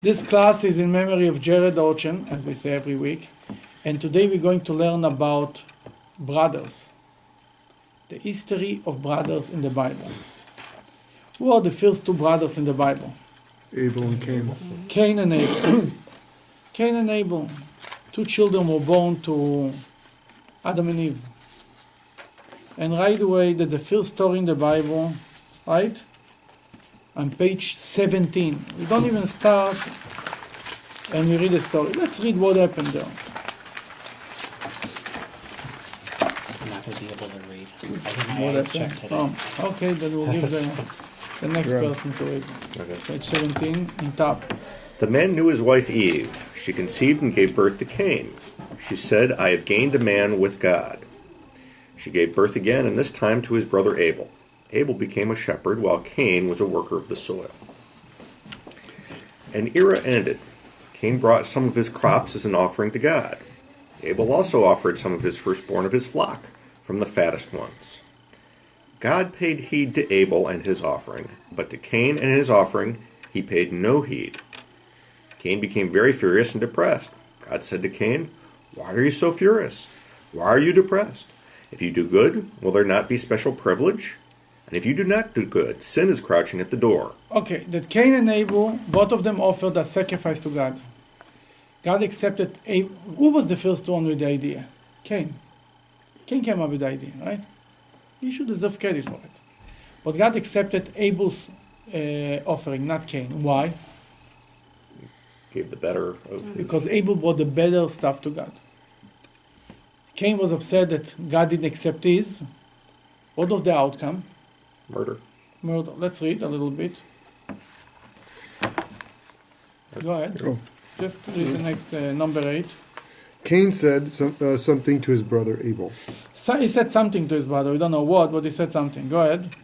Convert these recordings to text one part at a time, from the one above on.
This class is in memory of Jared Ochen, as we say every week. And today we're going to learn about brothers. The history of brothers in the Bible. Who are the first two brothers in the Bible? Abel and Cain. Cain and Abel. Cain and Abel. Two children were born to Adam and Eve. And right away, that's the first story in the Bible, right? On page 17. We don't even start and we read the story. Let's read what happened there. I'm not going to be able to read. I think my What eyes happened? checked today. Oh, okay, then we'll give the next Right. person to read. Okay. Page 17 in top. The man knew his wife Eve. She conceived and gave birth to Cain. She said, I have gained a man with God. She gave birth again, and this time to his brother Abel. Abel became a shepherd, while Cain was a worker of the soil. An era ended. Cain brought some of his crops as an offering to God. Abel also offered some of his firstborn of his flock, from the fattest ones. God paid heed to Abel and his offering, but to Cain and his offering he paid no heed. Cain became very furious and depressed. God said to Cain, Why are you so furious? Why are you depressed? If you do good, will there not be special privilege? And if you do not do good, sin is crouching at the door. Okay, that Cain and Abel, both of them offered a sacrifice to God. God accepted Abel. Who was the first one with the idea? Cain. Cain came up with the idea, right? He should deserve credit for it. But God accepted Abel's offering, not Cain. Why? Gave the better of his... Because Abel brought the better stuff to God. Cain was upset that God didn't accept his. What was the outcome? murder. Murder. Let's read a little bit. Go ahead. Oh. Just read the next number 8. Cain said something to his brother Abel. So he said something to his brother. We don't know what, but he said something. Go ahead.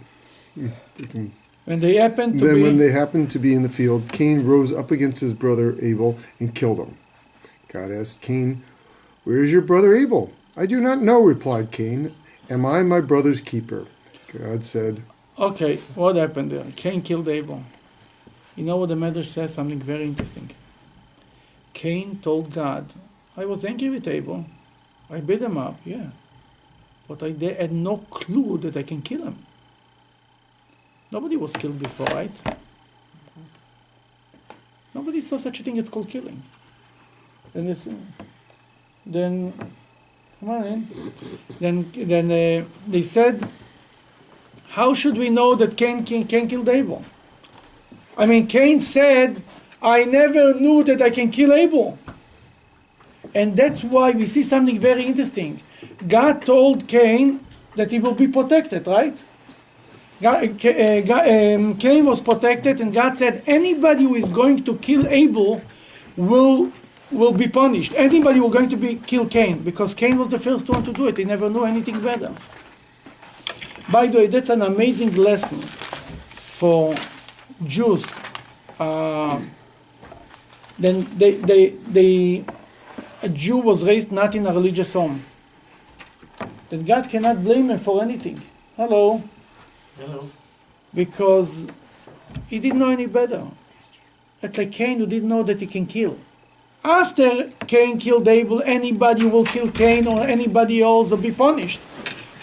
When they happened to Then be... when they happened to be in the field, Cain rose up against his brother Abel and killed him. God asked Cain, Where is your brother Abel? I do not know, replied Cain. Am I my brother's keeper? God said... Okay, what happened there? Cain killed Abel. You know what the Medrash says? Something very interesting. Cain told God, I was angry with Abel. I beat him up, yeah. But I had no clue that I can kill him. Nobody was killed before, right? Nobody saw such a thing. It's called killing. Then come on in. Then they said, how should we know that Cain killed Abel? I mean, Cain said, I never knew that I can kill Abel. And that's why we see something very interesting. God told Cain that he will be protected, right? Cain was protected, and God said, anybody who is going to kill Abel will be punished. Anybody who is going to kill Cain, because Cain was the first one to do it. He never knew anything better. By the way, that's an amazing lesson for Jews. A Jew was raised not in a religious home. That God cannot blame him for anything. Hello. Hello. Because he didn't know any better. It's like Cain who didn't know that he can kill. After Cain killed Abel, anybody who will kill Cain or anybody else will be punished.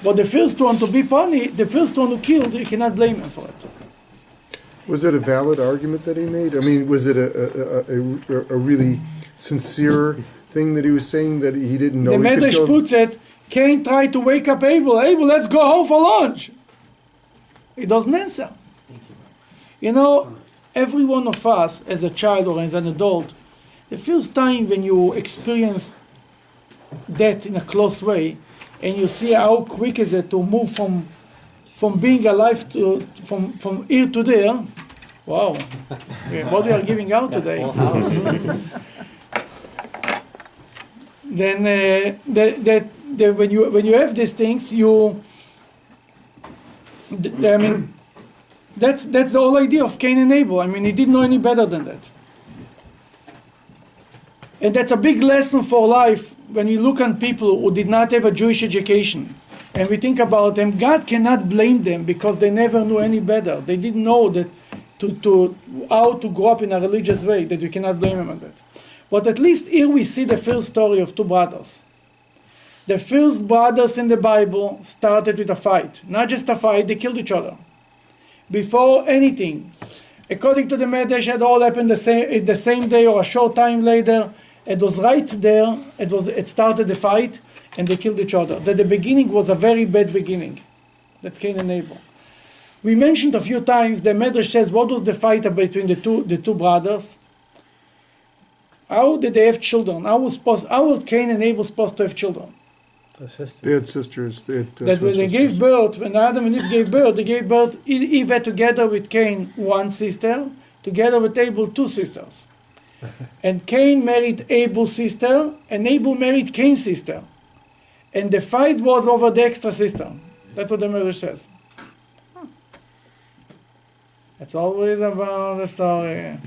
But the first one to be punished, the first one who killed, you cannot blame him for it. Was it a valid argument that he made? I mean, was it a really sincere thing that he was saying that he didn't know The he could Medrash kill? puts it, Cain tried to wake up Abel. Abel, let's go home for lunch. He doesn't answer. You know, every one of us, as a child or as an adult, the first time when you experience death in a close way, and you see how quick is it to move from being alive to from here to there. Wow, what we are giving out today. Full house. Then when you have these things, I mean, that's the whole idea of Cain and Abel. I mean, he didn't know any better than that. And that's a big lesson for life when we look on people who did not have a Jewish education. And we think about them, God cannot blame them because they never knew any better. They didn't know that to how to grow up in a religious way, that you cannot blame him on that. But at least here we see the first story of two brothers. The first brothers in the Bible started with a fight. Not just a fight, they killed each other. Before anything, according to the Medrash, it all happened the same day or a short time later. It was right there, it started the fight, and they killed each other. That the beginning was a very bad beginning. That's Cain and Abel. We mentioned a few times, the Medrash says, what was the fight between the two brothers? How did they have children? How were Cain and Abel supposed to have children? They had sisters. That when they gave birth, when Adam and Eve gave birth, Eve had together with Cain one sister, together with Abel two sisters. And Cain married Abel's sister, and Abel married Cain's sister. And the fight was over the extra sister. That's what the Medrash says. It's always about the story.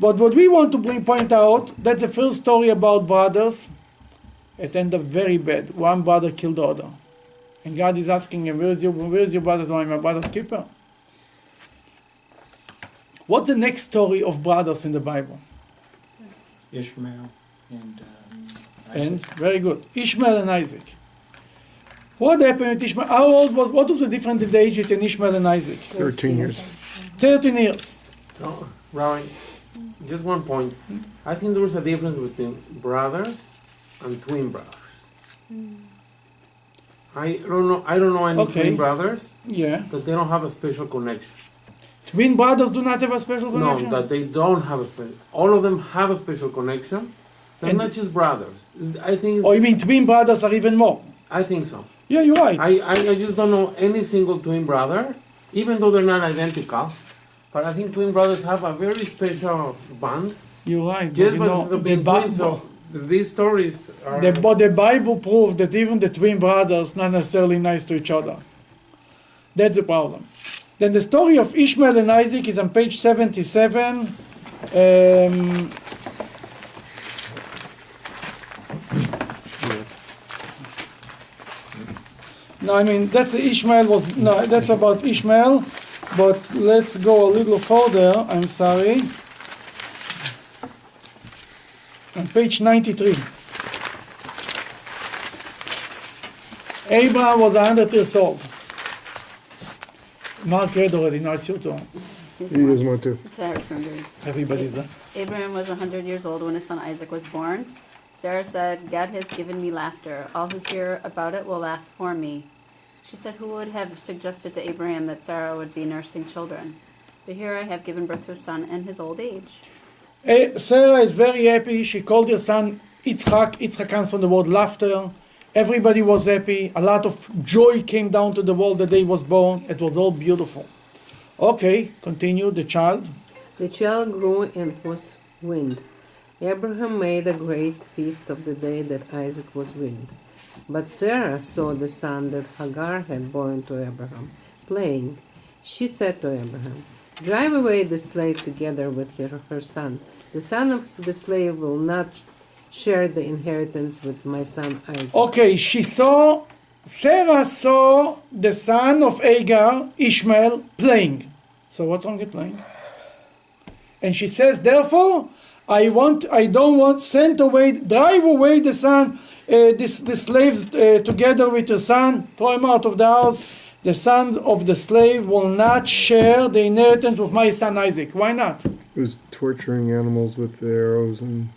But what we want to point out, that's the first story about brothers. It ended up very bad. One brother killed the other. And God is asking him, where's your brother? Oh, I'm my brother's keeper. What's the next story of brothers in the Bible? Ishmael and And very good. Ishmael and Isaac. What happened with Ishmael? What was the difference in the age between Ishmael and Isaac? 13 years. 13 years. No, Rabbi, just one point. I think there was a difference between brothers and twin brothers. I don't know any Okay. twin brothers Yeah. that they don't have a special connection. Twin brothers do not have a special No, connection? that they don't have a special. All of them have a special connection. They're And- not just brothers. I think. Or you mean twin brothers are even more? I think so. Yeah, you're right. I just don't know any single twin brother, even though they're not identical. But I think twin brothers have a very special bond. You're right. But Just you because know, of being twins, so these stories are. But the Bible proves that even the twin brothers not necessarily nice to each other. That's the problem. Then the story of Ishmael and Isaac is on page 77. No, I mean that's about Ishmael, but let's go a little further. I'm sorry. On page 93. Abraham was 100 years old. Mark read already, now it's your turn. He doesn't want to. Sarah from the- Everybody's there. Abraham was 100 years old when his son Isaac was born. Sarah said, God has given me laughter. All who hear about it will laugh for me. She said, who would have suggested to Abraham that Sarah would be nursing children? But here I have given birth to a son in his old age. Sarah is very happy. She called her son Yitzchak. Yitzchak comes from the word laughter. Everybody was happy. A lot of joy came down to the world the day he was born. It was all beautiful. Okay, continue. The child. The child grew and was weaned. Abraham made a great feast of the day that Isaac was weaned. But Sarah saw the son that Hagar had borne to Abraham, playing. She said to Abraham, drive away the slave together with her son. The son of the slave will not share the inheritance with my son Isaac. Okay, Sarah saw the son of Hagar, Ishmael, playing. So what's wrong with playing? And she says, therefore, drive away the son, the slaves together with your son, throw him out of the house. The son of the slave will not share the inheritance with my son Isaac. Why not? It was torturing animals with the arrows and.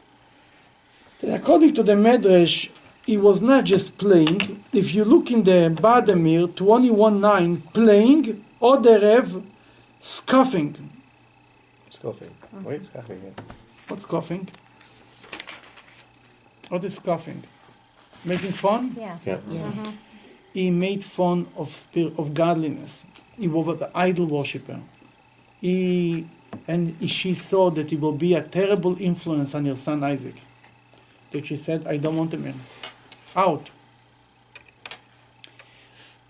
According to the Medrash, he was not just playing. If you look in the bottom here, 21:9, playing, or derev, scoffing. Scoffing. Wait, scoffing. Yeah. What's scoffing? What is scoffing? Making fun? Yeah. Yeah. He made fun of godliness. He was an idol worshiper. She saw that he will be a terrible influence on your son Isaac. That she said, I don't want him in. Out.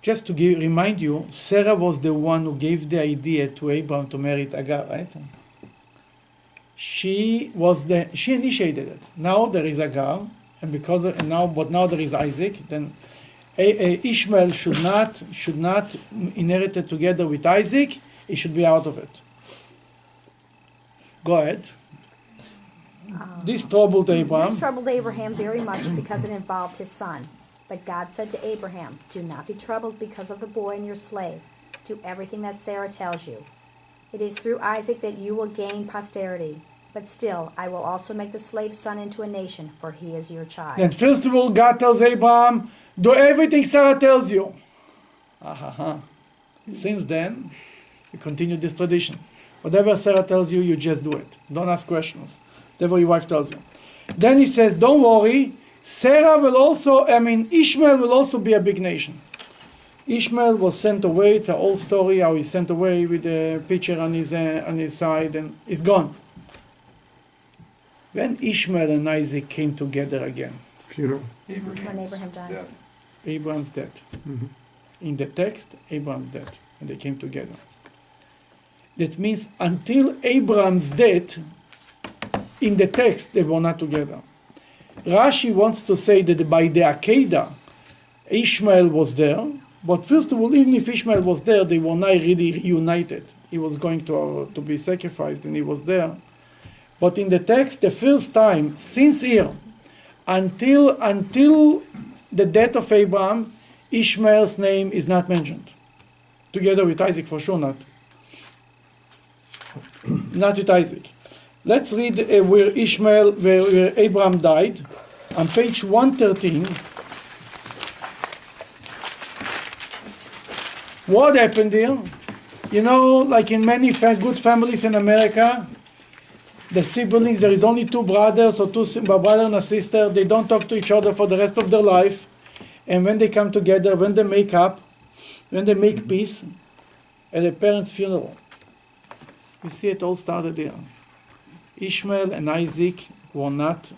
Just to remind you, Sarah was the one who gave the idea to Abraham to marry Hagar, right? She initiated it. Now there is Hagar, but now there is Isaac. Then Ishmael should not inherit it together with Isaac. He should be out of it. Go ahead. This troubled Abraham. This troubled Abraham very much because it involved his son. But God said to Abraham, "Do not be troubled because of the boy and your slave. Do everything that Sarah tells you. It is through Isaac that you will gain posterity. But still, I will also make the slave's son into a nation, for he is your child." And first of all, God tells Abraham, do everything Sarah tells you. Since then, we continue this tradition. Whatever Sarah tells you, you just do it. Don't ask questions. Whatever your wife tells you. Then he says, don't worry, Ishmael will also be a big nation. Ishmael was sent away. It's an old story how he's sent away with the pitcher on his side and he's gone. When Ishmael and Isaac came together again, Funeral. When Abraham died. Abraham's dead. In the text, Abraham's dead, and they came together. That means until Abraham's death, in the text, they were not together. Rashi wants to say that by the Akedah, Ishmael was there, but first of all, even if Ishmael was there, they were not really reunited. He was going to be sacrificed, and he was there. But in the text, the first time, since here, until the death of Abraham, Ishmael's name is not mentioned. Together with Isaac, for sure not. Not with Isaac. Let's read where Abraham died. On page 113. What happened here? You know, like in many good families in America, the siblings, there is only two brothers or a brother and a sister. They don't talk to each other for the rest of their life. And when they come together, when they make up, when they make peace, at a parent's funeral. You see, it all started there. Ishmael and Isaac were not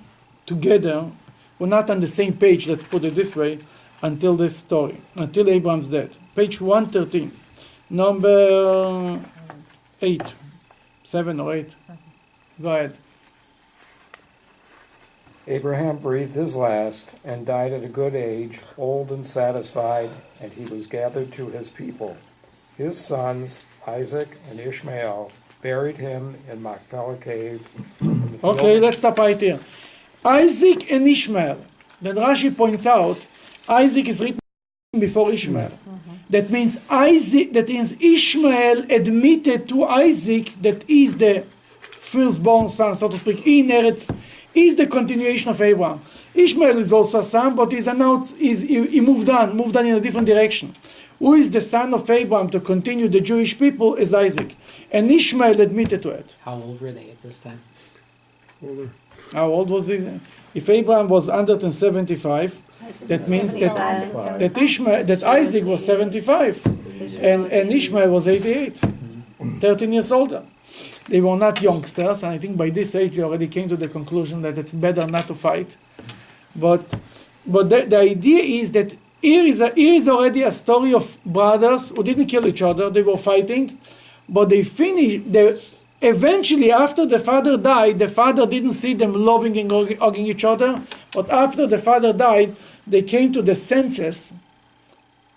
together, were not on the same page, let's put it this way, until this story, until Abraham's death. Page 113, number 8, 7 or 8. Go ahead. Abraham breathed his last and died at a good age, old and satisfied, and he was gathered to his people. His sons, Isaac and Ishmael, buried him in Machpelah cave. Okay, let's stop right here. Isaac and Ishmael. Then Rashi points out, Isaac is written before Ishmael. That means Ishmael admitted to Isaac that he is the firstborn son, so to speak. He inherits, he is the continuation of Abraham. Ishmael is also a son, but he moved on in a different direction. Who is the son of Abraham to continue the Jewish people is Isaac. And Ishmael admitted to it. How old were they at this time? Older. How old was he? If Abraham was 175, that means that Isaac was 75 and Ishmael was 88, 13 years older. They were not youngsters, and I think by this age they already came to the conclusion that it's better not to fight. But the idea is that here is already a story of brothers who didn't kill each other. They were fighting, but they finished. Eventually, after the father died, the father didn't see them loving and hugging each other. But after the father died, they came to the senses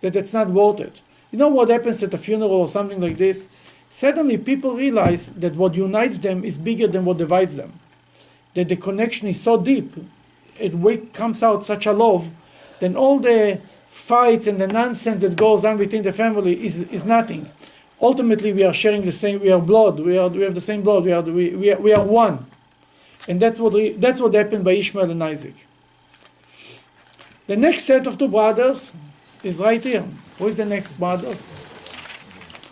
that it's not worth it. You know what happens at a funeral or something like this? Suddenly, people realize that what unites them is bigger than what divides them. That the connection is so deep, comes out such a love, then all the fights and the nonsense that goes on within the family is nothing. Ultimately, we are sharing the same. We are blood. We have the same blood. We are one, and that's what happened by Ishmael and Isaac. The next set of two brothers is right here. Who is the next brothers?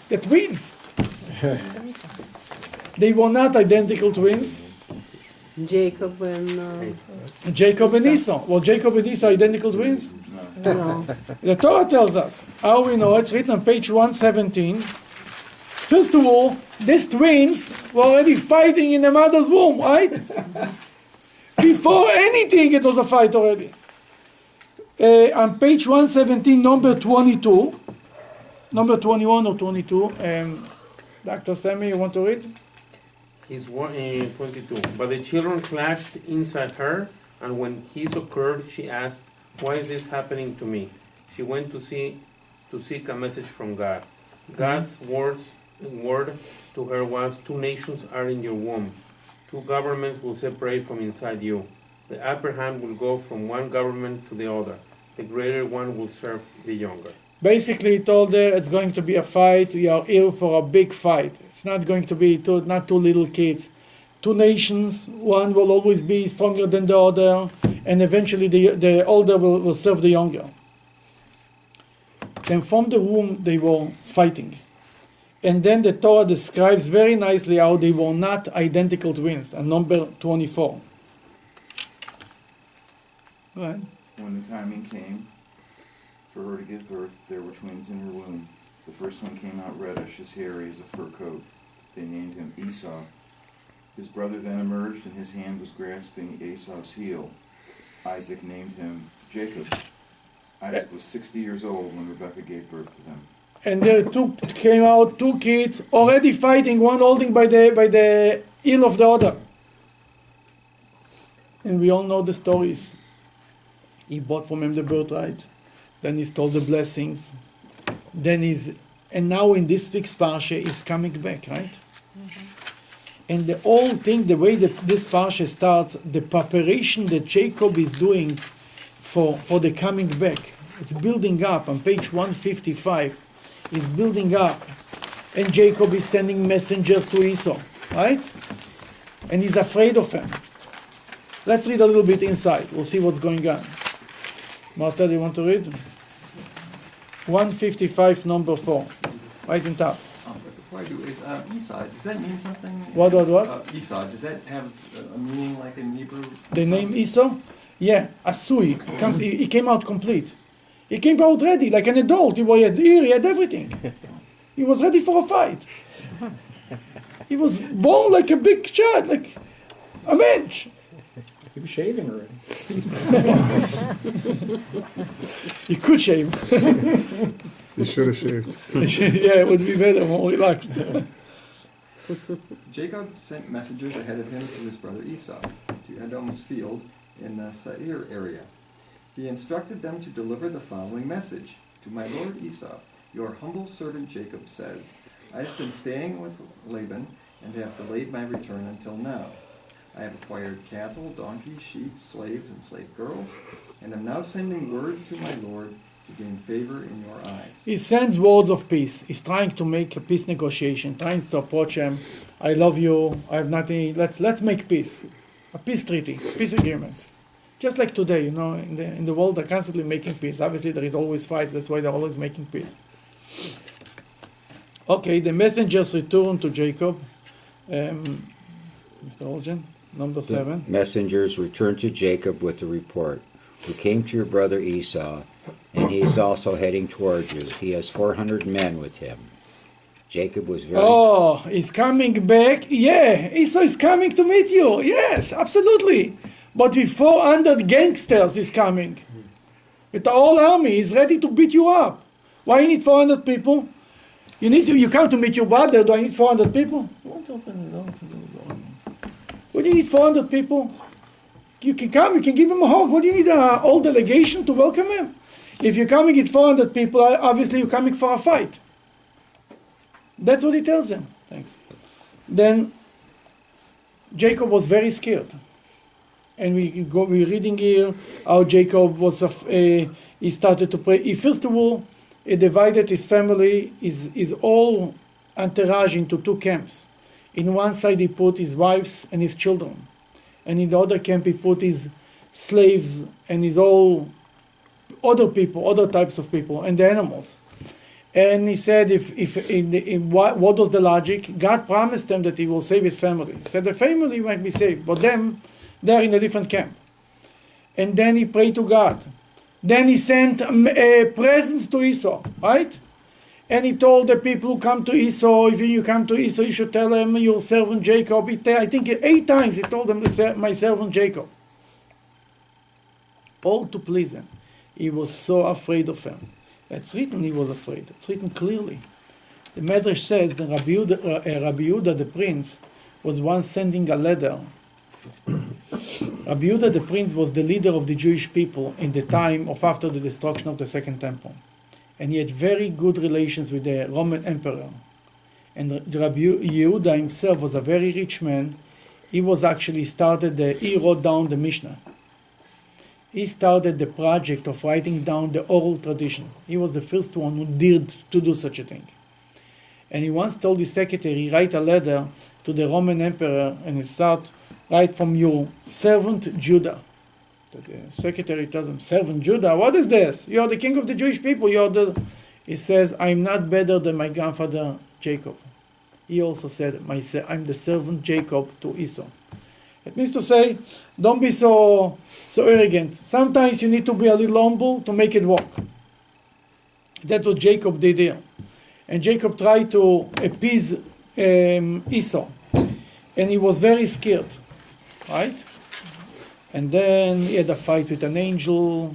The twins. They were not identical twins. Jacob and Esau. Well, Jacob and Esau are identical twins? no. The Torah tells us. How we know? It's written on page 117. First of all, these twins were already fighting in the mother's womb, right? Before anything, it was a fight already. On page 117, number 22, number 21 or 22, Dr. Sammy, you want to read? He's 22. But the children clashed inside her, and when this occurred, she asked, "Why is this happening to me?" She went to seek a message from God. God's words word to her was, 2 nations are in your womb. 2 governments will separate from inside you. The upper hand will go from one government to the other. The greater one will serve the younger. Basically, he told her it's going to be a fight. We are here for a big fight. It's not going to be not 2 little kids. 2 nations, one will always be stronger than the other, and eventually the older will serve the younger. Then from the womb they were fighting. And then the Torah describes very nicely how they were not identical twins, in number 24. Go ahead. When the timing came for her to give birth, there were twins in her womb. The first one came out reddish, as hairy as a fur coat. They named him Esau. His brother then emerged, and his hand was grasping Esau's heel. Isaac named him Jacob. Isaac was 60 years old when Rebekah gave birth to them. And there came out 2 kids already fighting, one holding by the heel of the other. And we all know the stories. He bought from him the birthright. Then he stole the blessings. And now in this week's parsha, he's coming back, right? Mm-hmm. And the whole thing, the way that this parsha starts, the preparation that Jacob is doing for the coming back, it's building up. On page 155, it's building up. And Jacob is sending messengers to Esau, right? And he's afraid of him. Let's read a little bit inside. We'll see what's going on. Martha, do you want to read? 155, number 4. Right in top. But before I do, is Esau, does that mean something? What? Esau, does that have a meaning like in Hebrew? The name Esau? Yeah, Asui. He came out complete. He came out ready, like an adult. He had ear, he had everything. He was ready for a fight. He was born like a big child, like a mensch. He was shaving already. He could shave. He should have shaved. Yeah, it would be better, more relaxed. Jacob sent messengers ahead of him to his brother Esau, to Edom's field in the Seir area. He instructed them to deliver the following message. To my lord Esau, your humble servant Jacob says, I have been staying with Laban and have delayed my return until now. I have acquired cattle, donkeys, sheep, slaves, and slave girls, and am now sending word to my lord to gain favor in your eyes. He sends words of peace. He's trying to make a peace negotiation, trying to approach him. I love you. I have nothing. Let's make peace. A peace treaty, peace agreement. Just like today, in the world, they're constantly making peace. Obviously, there is always fights. That's why they're always making peace. Okay, the messengers return to Jacob. Mr. Olgen, number 7. Messengers returned to Jacob with the report. We came to your brother Esau, and he is also heading towards you. He has 400 men with him. Jacob was very... Oh, he's coming back. Yeah, Esau is coming to meet you. Yes, absolutely. But with 400 gangsters he's coming. With the whole army, he's ready to beat you up. Why you need 400 people? You come to meet your brother. Do I need 400 people? What do you need 400 people? You can come, you can give him a hug. What do you need a whole delegation to welcome him? If you're coming with 400 people, obviously you're coming for a fight. That's what he tells him. Thanks. Then Jacob was very scared. And we're reading here how Jacob was, he started to pray. He first of all, he divided his family, his whole entourage into 2 camps. In one side he put his wives and his children. And in the other camp he put his slaves and his all other people, other types of people, and the animals. And he said, what was the logic? God promised them that he will save his family. He said the family might be saved, but them, they're in a different camp. And then he prayed to God. Then he sent presents to Esau, right? And he told the people who come to Esau, if you come to Esau, you should tell them your servant Jacob. I think 8 times he told them, my servant Jacob. All to please him. He was so afraid of him. It's written he was afraid. It's written clearly. The Medrash says that Rabbi Yehuda the prince was once sending a letter. Rabbi Yehuda the prince was the leader of the Jewish people in the time of after the destruction of the Second Temple. And he had very good relations with the Roman emperor. And Rabbi Yehuda himself was a very rich man. He was actually he wrote down the Mishnah. He started the project of writing down the oral tradition. He was the first one who dared to do such a thing. And he once told his secretary, write a letter to the Roman emperor, and he start, write from your servant Judah. The secretary tells him, servant Judah, what is this? You're the king of the Jewish people. He says, I'm not better than my grandfather Jacob. He also said, I'm the servant Jacob to Esau. It means to say, don't be so arrogant. Sometimes you need to be a little humble to make it work. That's what Jacob did here. And Jacob tried to appease Esau. And he was very scared. Right? And then he had a fight with an angel.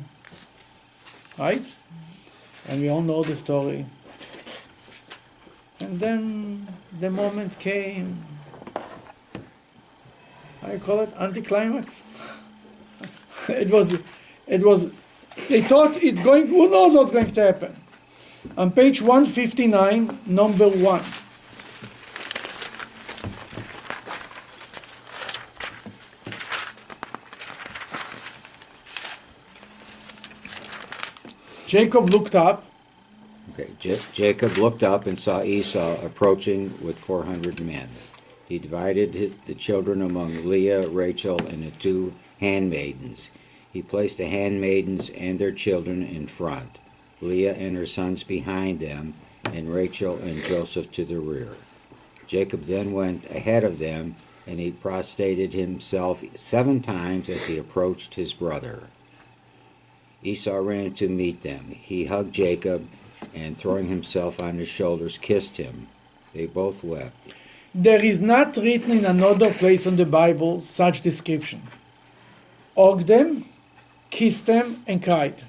Right? And we all know the story. And then the moment came. I call it anticlimax. It was, they thought it's going, who knows what's going to happen. On page 159, number 1. Jacob looked up. Okay, Jacob looked up and saw Esau approaching with 400 men. He divided the children among Leah, Rachel, and the 2 handmaidens. He placed the handmaidens and their children in front, Leah and her sons behind them, and Rachel and Joseph to the rear. Jacob then went ahead of them, and he prostrated himself 7 times as he approached his brother. Esau ran to meet them. He hugged Jacob, and throwing himself on his shoulders, kissed him. They both wept. There is not written in another place in the Bible such description. Hugged them, kissed them, and cried.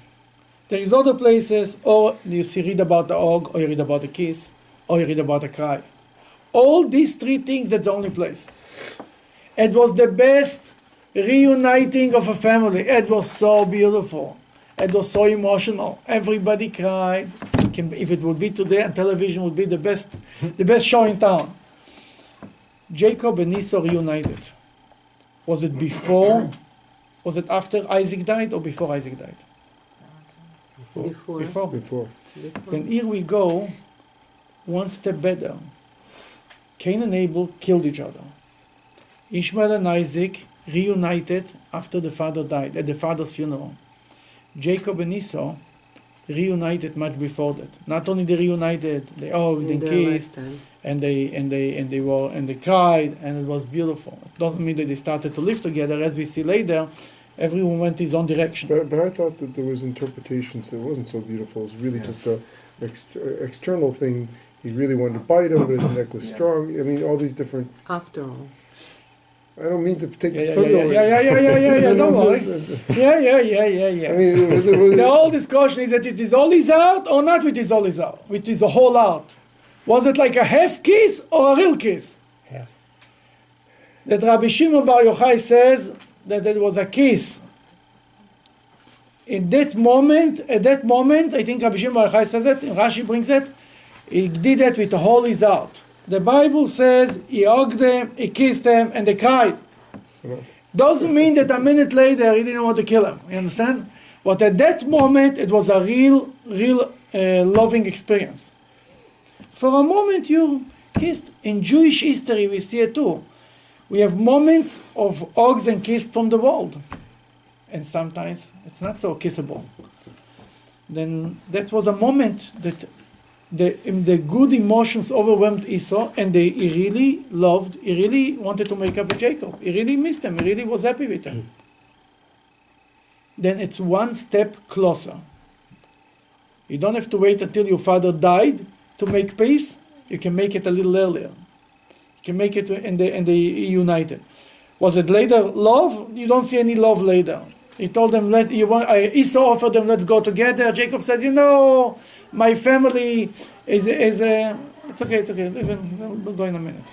There is other places, or you read about the hug, or you read about the kiss, or you read about the cry. All these 3 things, that's the only place. It was the best reuniting of a family. It was so beautiful. It was so emotional. Everybody cried. If it would be today on television, would be the best show in town. Jacob and Esau reunited. Was it before? Was it after Isaac died or before Isaac died? Before. Then here we go, one step better. Cain and Abel killed each other. Ishmael and Isaac reunited after the father died, at the father's funeral. Jacob and Esau reunited much before that. Not only they reunited, they hugged and kissed, and they cried, and it was beautiful. It doesn't mean that they started to live together, as we see later. Everyone went his own direction. But I thought that there was interpretations that it wasn't so beautiful. It was really just a external thing. He really wanted to bite him, but his neck was strong. I mean, all these different. After all. I don't mean to take the foot away. Yeah, don't worry. Yeah. I mean, the whole discussion is that it is all his heart or not with his all his heart, with his whole heart. Was it like a half kiss or a real kiss? Yeah. That Rabbi Shimon Bar Yochai says that it was a kiss. At that moment, I think Rabbi Shimon Bar Yochai says it, and Rashi brings it, he did it with the whole his heart. The Bible says he hugged them, he kissed them, and they cried. Doesn't mean that a minute later he didn't want to kill him. You understand? But at that moment, it was a real loving experience. For a moment, you kissed. In Jewish history, we see it too. We have moments of hugs and kisses from the world. And sometimes it's not so kissable. Then that was a moment that the good emotions overwhelmed Esau, and he really wanted to make up with Jacob. He really missed him. He really was happy with him. Then it's one step closer. You don't have to wait until your father died to make peace. You can make it a little earlier. You can make it and they united. Was it later love? You don't see any love later. He told them, Esau offered them, let's go together. Jacob says, my family is it's okay. We'll go in a minute.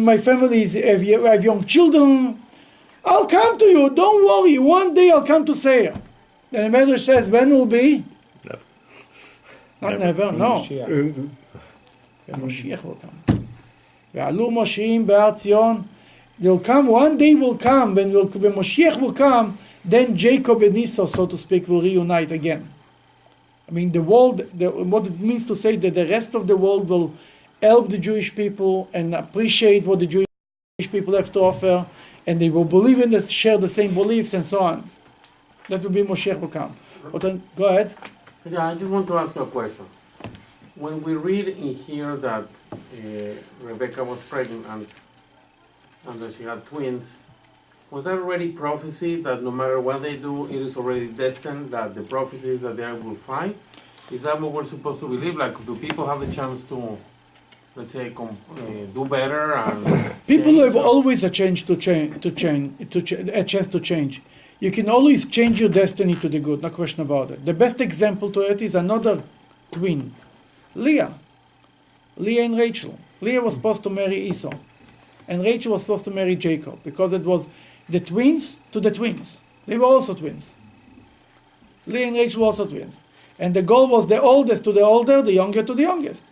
My family have young children. I'll come to you. Don't worry. One day I'll come to Seir. And the Medrash says, when will be? Never. Not never, no. when Moshiach will come. Ve'alu Moshiim be'ar Tzion. They'll come, one day will come, when Moshiach will come, then Jacob and Esau, so to speak, will reunite again. I mean, the world, what it means to say that the rest of the world will help the Jewish people and appreciate what the Jewish people have to offer, and they will believe in this, share the same beliefs, and so on. That will be Moshiach will come. But then, go ahead. Yeah, I just want to ask you a question. When we read in here that Rebecca was pregnant and that she had twins, was that already prophecy that no matter what they do, it is already destined, that the prophecies that they will find? Is that what we're supposed to believe? Like, do people have the chance to, let's say, do better? And people have always a chance to change. You can always change your destiny to the good, no question about it. The best example to it is another twin, Leah and Rachel. Leah was supposed to marry Esau, and Rachel was supposed to marry Jacob, because it was the twins to the twins. They were also twins. Leah and Rachel were also twins. And the goal was the oldest to the older, the younger to the youngest.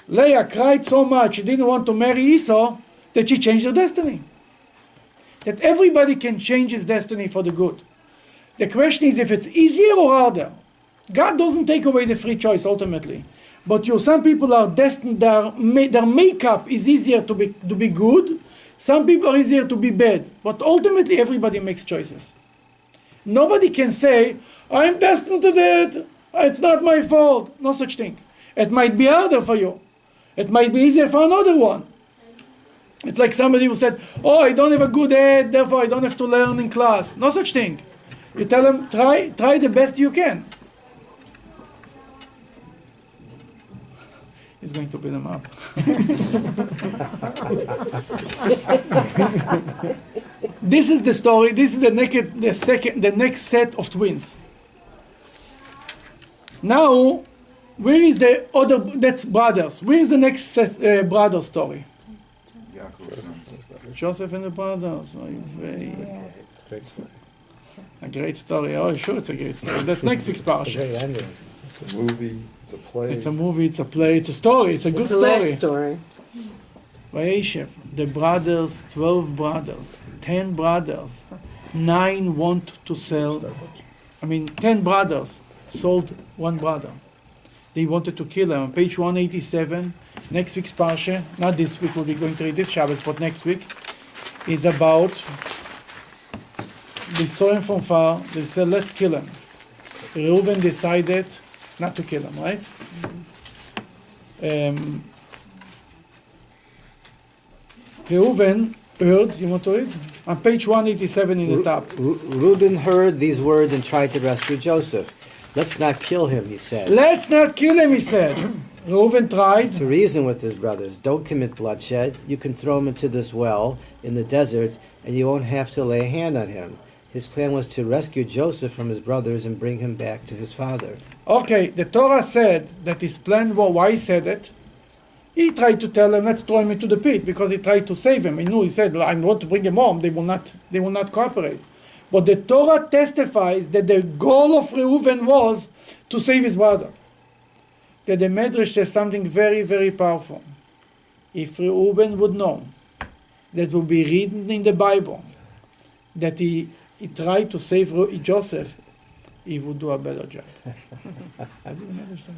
Leah cried so much she didn't want to marry Esau that she changed her destiny. That everybody can change his destiny for the good. The question is if it's easier or harder. God doesn't take away the free choice ultimately. But some people are destined, their makeup is easier to be good. Some people are easier to be bad. But ultimately everybody makes choices. Nobody can say, I'm destined to that. It's not my fault. No such thing. It might be harder for you. It might be easier for another one. It's like somebody who said, oh, I don't have a good head, therefore I don't have to learn in class. No such thing. You tell them, try the best you can. He's going to beat them up. This is the story. This is the next set of twins. Now, where is the other? That's brothers. Where is the next brother story? Joseph and the brothers. A great story. Oh, sure, it's a great story. That's next week's parsha. It's a movie. It's a play. It's a movie. It's a play. It's a story. It's a good It's a story. Vayeishev, the brothers, 12 brothers, 10 brothers, 9 want to sell. 10 brothers sold one brother. They wanted to kill him. On page 187, next week's parsha, not this week, we'll be going to read this Shabbos, but next week, is about, they saw him from far, they said, let's kill him. Reuben decided not to kill him, right? Reuben heard, you want to read? On page 187 in the top. Reuben heard these words and tried to rescue Joseph. Let's not kill him, he said. Let's not kill him, he said. Reuben tried to reason with his brothers. Don't commit bloodshed. You can throw him into this well in the desert, and you won't have to lay a hand on him. His plan was to rescue Joseph from his brothers and bring him back to his father. Okay, the Torah said that his plan was, why he said it? He tried to tell them, let's throw him into the pit, because he tried to save him. He knew, he said, I want to bring him home. They will not cooperate. But the Torah testifies that the goal of Reuven was to save his brother. That the Medrash says something very, very powerful. If Reuven would know that will be written in the Bible that he tried to save Joseph, he would do a better job. That's what the Medrash says.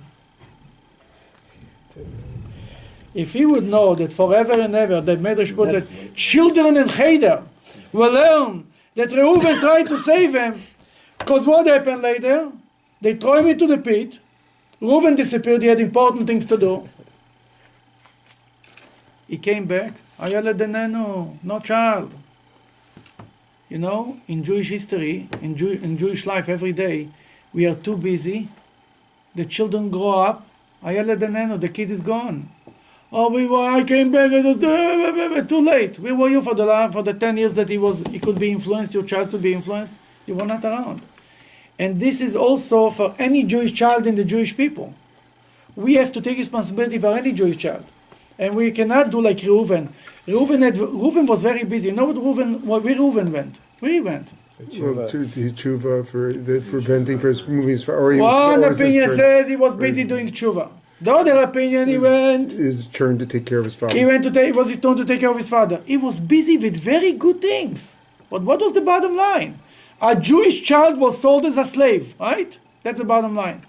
If he would know that forever and ever, that Medrash puts that children in Cheder will learn that Reuven tried to save him, because what happened later? They throw him into the pit. Reuven disappeared. He had important things to do. He came back. Ayala denenu, no child. You know, in Jewish history, in Jewish life, every day, we are too busy. The children grow up. Ayala denenu, the kid is gone. Oh, I came back. It was too late. Where were you for the 10 years that he could be influenced? Your child could be influenced. You were not around. And this is also for any Jewish child in the Jewish people. We have to take responsibility for any Jewish child, and we cannot do like Reuven. Reuven was very busy. You know where Reuven went? Where he went? To tshuva for venting for his movies. One opinion says he was busy doing tshuva. The other opinion, he went. His turn to take care of his father. He went to take. It was his turn to take care of his father. He was busy with very good things. But what was the bottom line? A Jewish child was sold as a slave, right? That's the bottom line.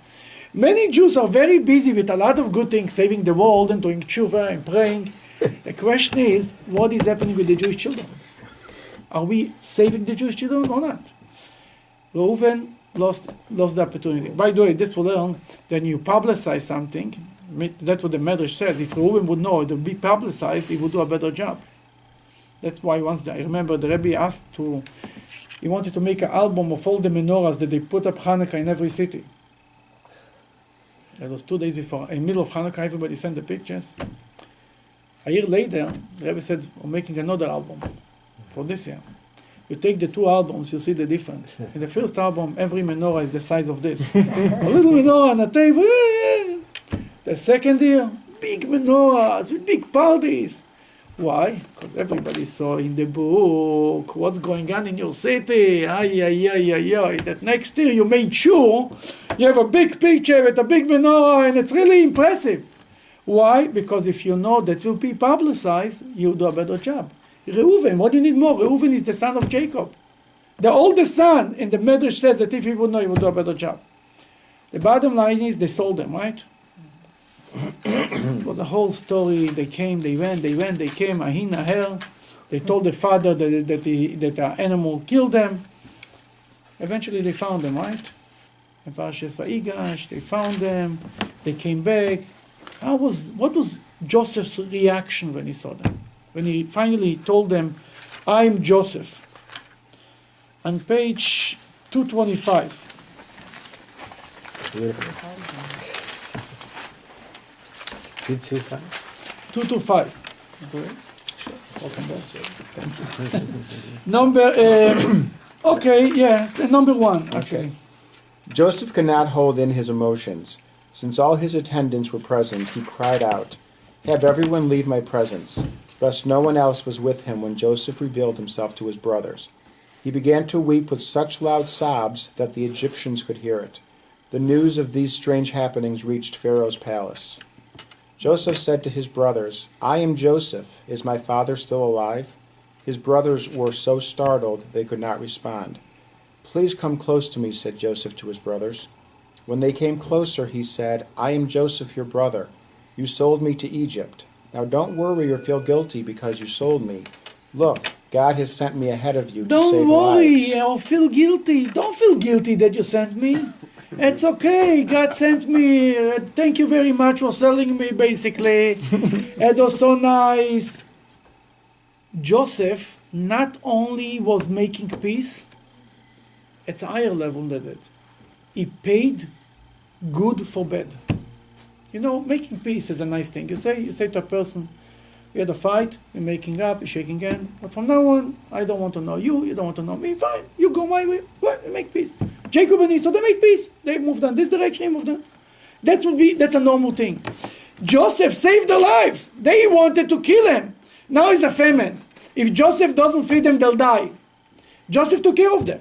Many Jews are very busy with a lot of good things, saving the world and doing tshuva and praying. The question is, what is happening with the Jewish children? Are we saving the Jewish children or not? Reuven lost the opportunity. By the way, this will learn that you publicize something. That's what the Medrash says. If Reuven would know it would be publicized, he would do a better job. That's why once I remember the Rebbe he wanted to make an album of all the menorahs that they put up Hanukkah in every city. That was 2 days before. In the middle of Hanukkah, everybody sent the pictures. A year later, the Rebbe said, we're making another album for this year. You take the two albums, you see the difference. In the first album, every menorah is the size of this. A little menorah on a table. The second year, big menorahs with big parties. Why? Because everybody saw in the book what's going on in your city. That next year you made sure you have a big picture with a big menorah and it's really impressive. Why? Because if you know that will be publicized, you do a better job. Reuven, what do you need more? Reuven is the son of Jacob. The oldest son, and the Medrash says that if he would know, he would do a better job. The bottom line is they sold them, right? It was a whole story. They came, they went, they came, ahin aher. They told the father that the animal killed them. Eventually they found them, right? In Parshat Vayeishev, they found them. They came back. What was Joseph's reaction when he saw them? When he finally told them, I'm Joseph. On page 225. 225. Number, number one. Okay. Joseph could not hold in his emotions. Since all his attendants were present, he cried out, "Have everyone leave my presence." Thus no one else was with him when Joseph revealed himself to his brothers. He began to weep with such loud sobs that the Egyptians could hear it. The news of these strange happenings reached Pharaoh's palace. Joseph said to his brothers, "I am Joseph. Is my father still alive?" His brothers were so startled they could not respond. "Please come close to me," said Joseph to his brothers. When they came closer, he said, "I am Joseph, your brother. You sold me to Egypt. Now don't worry or feel guilty because you sold me. Look, God has sent me ahead of you to save Don't worry lives." or feel guilty. Don't feel guilty that you sent me. It's okay. God sent me. Thank you very much for selling me, basically. It was so nice. Joseph not only was making peace, it's a higher level than that. He paid good for bad. You know, making peace is a nice thing. You say to a person, we had a fight, we're making up, we're shaking hands, but from now on, I don't want to know you, you don't want to know me, fine, you go my way, we make peace. Jacob and Esau, they made peace. They moved on this direction, they moved on. That's a normal thing. Joseph saved their lives. They wanted to kill him. Now it's a famine. If Joseph doesn't feed them, they'll die. Joseph took care of them.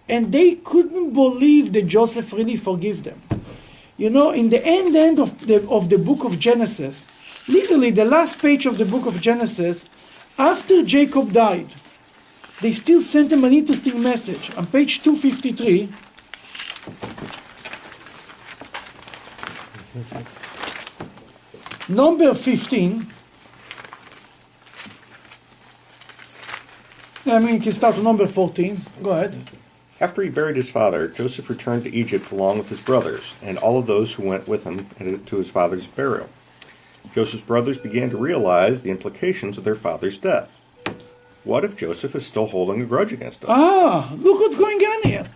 And they couldn't believe that Joseph really forgave them. You know, in the end of the book of Genesis, literally the last page of the book of Genesis, after Jacob died, they still sent him an interesting message. On page 253, number 15, you can start with number 14. Go ahead. After he buried his father, Joseph returned to Egypt along with his brothers, and all of those who went with him to his father's burial. Joseph's brothers began to realize the implications of their father's death. What if Joseph is still holding a grudge against us? Look what's going on here.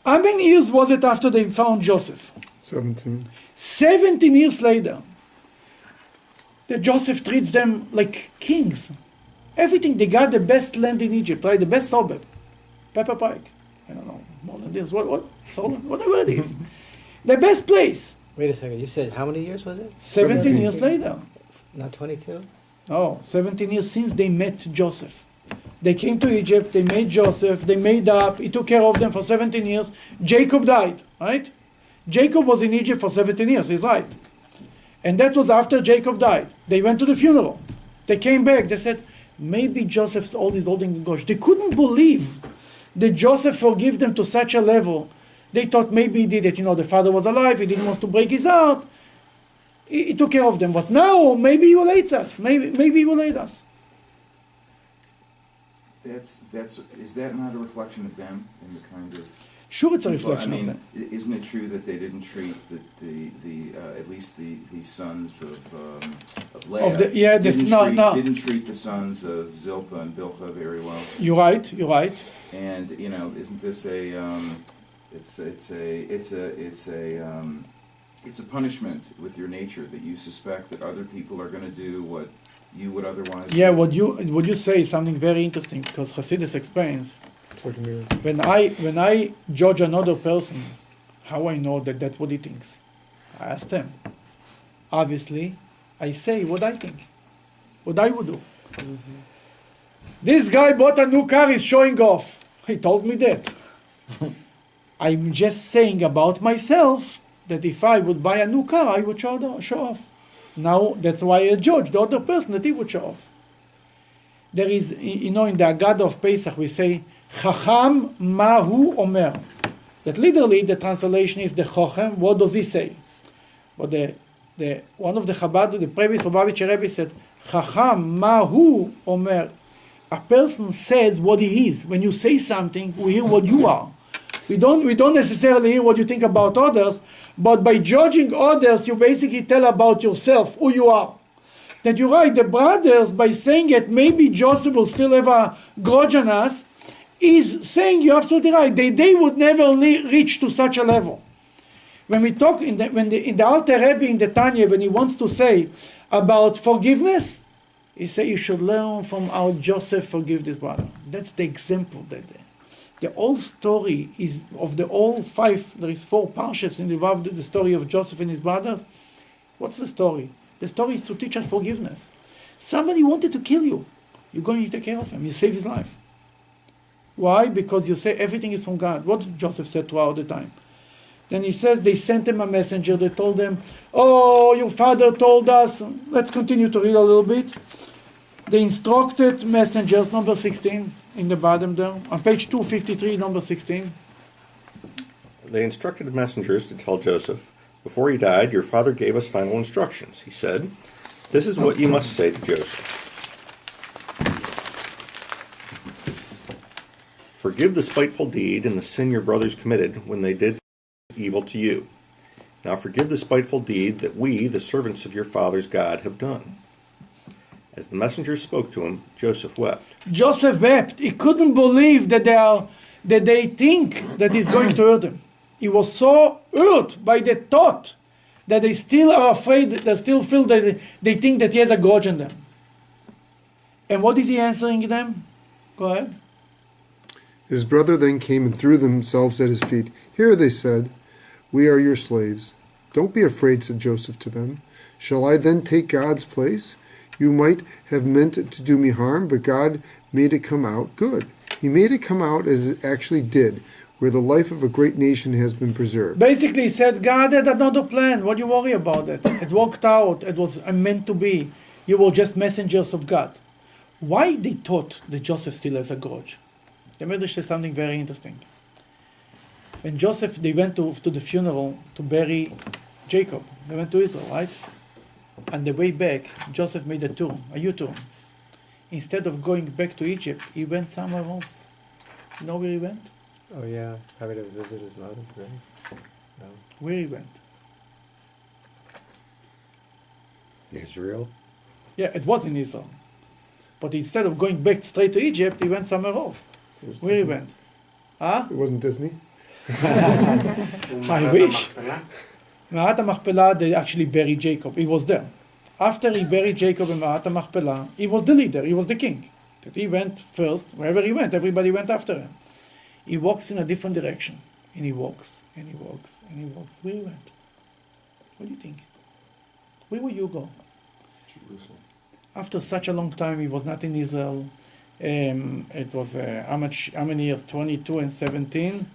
How many years was it after they found Joseph? 17. 17 years later. That Joseph treats them like kings. Everything, they got the best land in Egypt, right? The best suburb. Pepper Pike. I don't know, more than this, whatever it is. The best place. Wait a second, you said how many years was it? 17 years later. Not 22? Oh, 17 years since they met Joseph. They came to Egypt, they met Joseph, they made up, he took care of them for 17 years. Jacob died, right? Jacob was in Egypt for 17 years, he's right. And that was after Jacob died. They went to the funeral. They came back. They said, maybe Joseph's all is holding the gosh. They couldn't believe that Joseph forgave them to such a level. They thought maybe he did it. The father was alive. He didn't want to break his heart. He took care of them. But now, maybe he will hate us. Maybe he will hate us. Is that not a reflection of them in the kind of? Sure, it's a reflection of them. Isn't it true that they didn't treat the at least the sons of Leah? Didn't treat the sons of Zilpah and Bilhah very well? You're right. And isn't this it's a punishment with your nature that you suspect that other people are going to do what you would otherwise. Yeah, do? what you say is something very interesting, because Hasidus explains. When I judge another person, how I know that that's what he thinks? I ask them. Obviously, I say what I think, what I would do. Mm-hmm. This guy bought a new car, he's showing off. He told me that. I'm just saying about myself that if I would buy a new car, I would show off. Now, that's why I judge the other person that he would show off. There is, in the Agada of Pesach, we say, Chacham Mahu Omer. That literally the translation is the Chochem. What does he say? But one of the Chabad, the previous Lubavitcher Rebbe said, Chacham Mahu Omer. A person says what he is. When you say something, we hear what you are. We don't necessarily hear what you think about others, but by judging others, you basically tell about yourself, who you are. That you're right, the brothers, by saying it, maybe Joseph will still have a grudge on us, is saying you're absolutely right. They would never reach to such a level. When we talk in the Alter Rebbe in the Tanya, when he wants to say about forgiveness, he says you should learn from how Joseph forgave this brother. That's the example that the whole story is of the all five. There is 4 parshas in the story of Joseph and his brothers. What's the story? The story is to teach us forgiveness. Somebody wanted to kill you. You're going to take care of him. You save his life. Why? Because you say everything is from God. What did Joseph said throughout the time? Then he says they sent him a messenger. They told them, oh, your father told us. Let's continue to read a little bit. The instructed messengers, number 16, in the bottom there, on page 253, number 16. They instructed the messengers to tell Joseph, before he died, your father gave us final instructions. He said, this is what you must say to Joseph. Forgive the spiteful deed and the sin your brothers committed when they did evil to you. Now forgive the spiteful deed that we, the servants of your father's God, have done. As the messengers spoke to him, Joseph wept. Joseph wept. He couldn't believe that they think that he's going to hurt them. He was so hurt by the thought that they still are afraid, they still feel that they think that he has a grudge on them. And what is he answering them? Go ahead. His brother then came and threw themselves at his feet. Here, they said, we are your slaves. Don't be afraid, said Joseph to them. Shall I then take God's place? You might have meant to do me harm, but God made it come out good. He made it come out as it actually did, where the life of a great nation has been preserved. Basically, he said, God had another plan. What do you worry about it? It worked out. It was meant to be. You were just messengers of God. Why they thought that Joseph still has a grudge? The Medrash says something very interesting. When Joseph, they went to the funeral to bury Jacob. They went to Israel, right? On the way back, Joseph made a U-turn. Instead of going back to Egypt, he went somewhere else. You know where he went? Oh yeah, having to visit his mother, right? No. Where he went? Israel? Yeah, it was in Israel. But instead of going back straight to Egypt, he went somewhere else. Where he went? Huh? It wasn't Disney? I wish. Ma'at HaMachpelah, they actually buried Jacob. He was there. After he buried Jacob in Ma'at HaMachpelah, he was the leader, he was the king. That he went first, wherever he went, everybody went after him. He walks in a different direction. And he walks, and he walks, and he walks. Where he went? What do you think? Where will you go? Jerusalem. After such a long time, he was not in Israel. It was how many years? 22 and 17.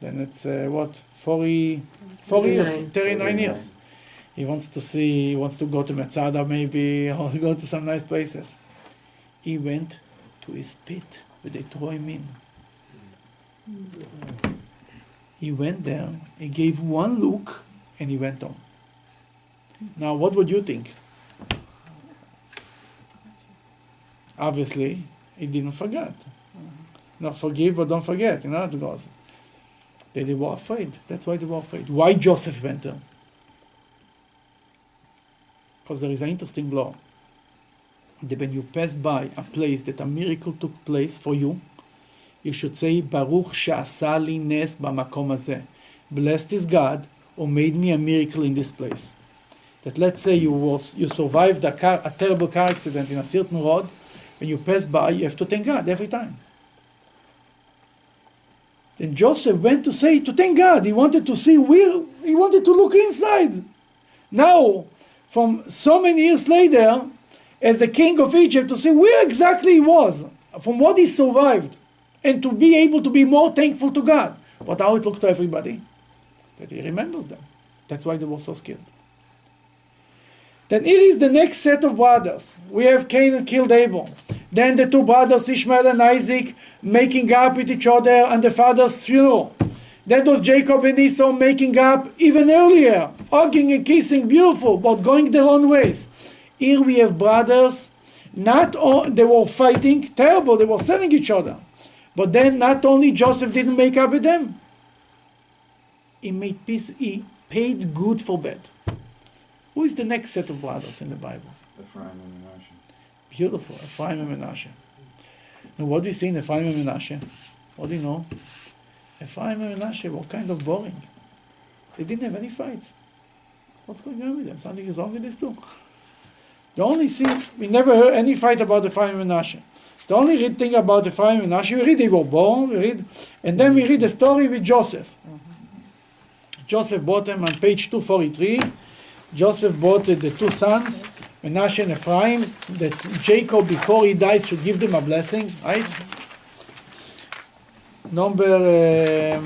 Then it's 40 years, 39 years. He wants to go to Metzada maybe, or go to some nice places. He went to his pit where they throw him in. He went there, he gave one look, and he went on. Now, what would you think? Obviously, he didn't forget. Not forgive, but don't forget. You know how it goes. They were afraid. That's why they were afraid. Why Joseph went there? Because there is an interesting law. That when you pass by a place that a miracle took place for you, you should say, Baruch she'asa li nes b'makom hazeh. Blessed is God who made me a miracle in this place. That let's say you survived a terrible car accident in a certain road. When you pass by, you have to thank God every time. Then Joseph went to thank God. He wanted to see where, he wanted to look inside. Now, from so many years later, as the king of Egypt, to see where exactly he was, from what he survived, and to be able to be more thankful to God. But how it looked to everybody, that he remembers them. That's why they were so scared. Then here is the next set of brothers. We have Cain and killed Abel. Then the two brothers, Ishmael and Isaac, making up with each other and the father's funeral. That was Jacob and Esau making up even earlier, hugging and kissing, beautiful, but going their own ways. Here we have brothers, they were fighting, terrible, they were selling each other. But then not only Joseph didn't make up with them, he made peace, he paid good for bad. Who is the next set of brothers in the Bible? Ephraim and Manasseh. Beautiful, Ephraim and Manasseh. Now what do you see in Ephraim and Manasseh? What do you know? Ephraim and Manasseh were kind of boring. They didn't have any fights. What's going on with them? Something is wrong with this too. The only thing, we never heard any fight about Ephraim and Manasseh. The only thing about Ephraim and Manasseh, we read they were born, and then we read the story with Joseph. Joseph bought them on page 243. Joseph bought the two sons, Manasseh and Ephraim, that Jacob, before he dies, should give them a blessing, right? Number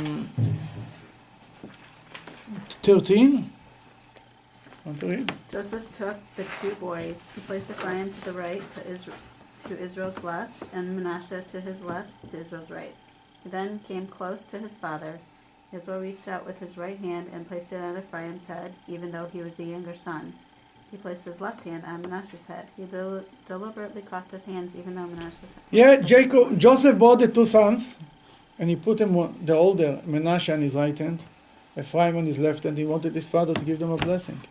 13. Want to read? Joseph took the two boys. He placed Ephraim to the right, to Israel's left, and Manasseh to his left, to Israel's right. He then came close to his father. Israel reached out with his right hand and placed it on Ephraim's head, even though he was the younger son. He placed his left hand on Manasseh's head. He deliberately crossed his hands, even though Manasseh's head. Yeah, Joseph bought the two sons, and he put him, the older, Manasseh on his right hand, Ephraim on his left hand. He wanted his father to give them a blessing.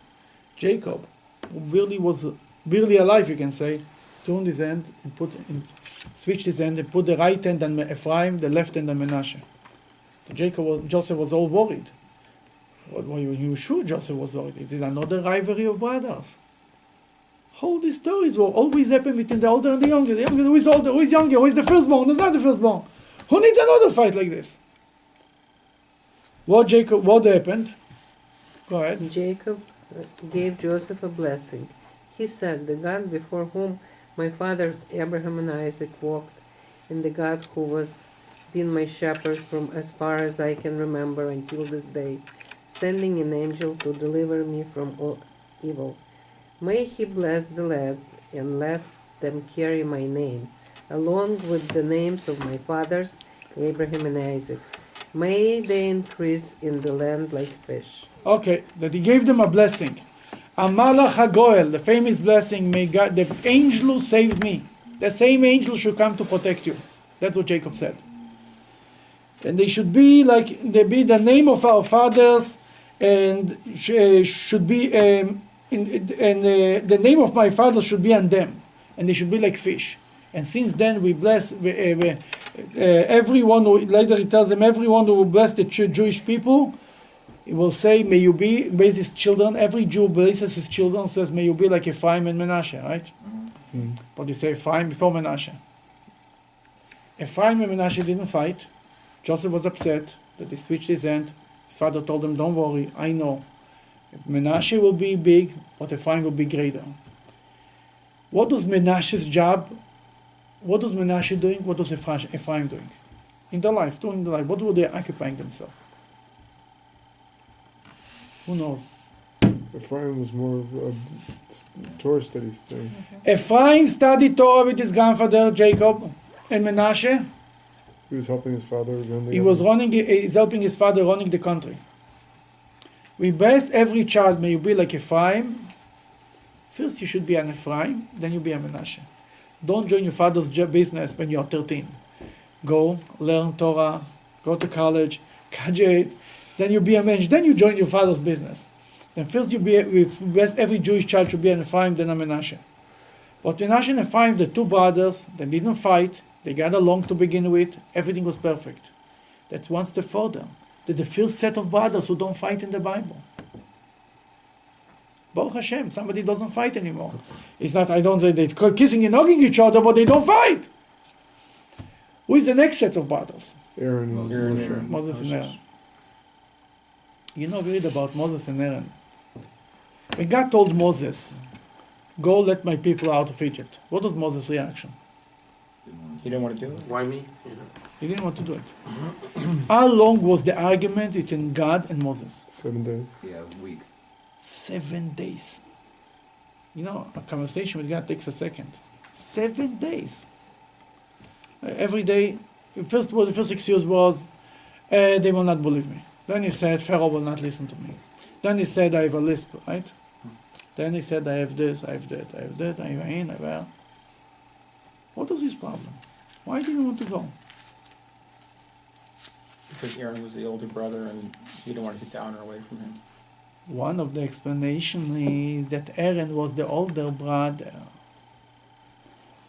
Jacob, who was barely alive, you can say, turned his hand and switched his hand and put the right hand on Ephraim, the left hand on Manasseh. Joseph was all worried. Were you sure Joseph was worried? It is another rivalry of brothers. All these stories will always happen between the older and the younger. The younger, who is older, who is younger, who is the firstborn, who is not the firstborn. Who needs another fight like this? What happened? Go ahead. Jacob gave Joseph a blessing. He said, "The God before whom my fathers Abraham and Isaac walked, and the God who was been my shepherd from as far as I can remember until this day, sending an angel to deliver me from all evil. May he bless the lads and let them carry my name, along with the names of my fathers, Abraham and Isaac. May they increase in the land like fish." Okay, that he gave them a blessing. Amalach HaGoel, the famous blessing, may God, the angel who saved me, the same angel should come to protect you. That's what Jacob said. And they should be the name of our fathers, and should be, the name of my father should be on them, and they should be like fish. And since then we bless everyone. Later he tells them, everyone who will bless the Jewish people, he will say, may you be, bless his children. Every Jew blesses his children, says, may you be like Ephraim and Manasseh, right? Mm-hmm. But you say Ephraim before Manasseh. Ephraim and Manasseh didn't fight. Joseph was upset that he switched his hand. His father told him, don't worry, I know. Manasseh will be big, but Ephraim will be greater. What was Manasseh's job? What was Manasseh doing? What was Ephraim doing? In their life, what were they occupying themselves? Who knows? Ephraim was more of a Torah studies thing. Ephraim studied Torah with his grandfather Jacob, and Menashe, He was helping his father run the he's helping his father running the country. We bless every child, may you be like Ephraim. First you should be an Ephraim, then you be a Menashe. Don't join your father's business when you're 13. Go, learn Torah, go to college, graduate, then you be a mensch, then you join your father's business. Then first we bless every Jewish child should be an Ephraim, then a Menashe. But Menashe and Ephraim, the two brothers, they didn't fight, they got along to begin with, everything was perfect. That's one step further. They're the first set of brothers who don't fight in the Bible. Baruch Hashem, somebody doesn't fight anymore. It's not, I don't say they're kissing and hugging each other, but they don't fight. Who is the next set of brothers? Aaron and Moshe. Moses and Aaron. You know, we read about Moses and Aaron. When God told Moses, go let my people out of Egypt, what was Moses' reaction? He didn't want to do it. Why me? He didn't want to do it. How long was the argument between God and Moses? 7 days. Yeah, a week. 7 days. You know, a conversation with God takes a second. 7 days. Every day, the first excuse was, they will not believe me. Then he said, Pharaoh will not listen to me. Then he said, I have a lisp, right? Then he said, I have this, I have that, I have that, I have in, I have that. What was his problem? Why didn't he want to go? Because Aaron was the older brother and he didn't want to take the honor away from him. One of the explanations is that Aaron was the older brother.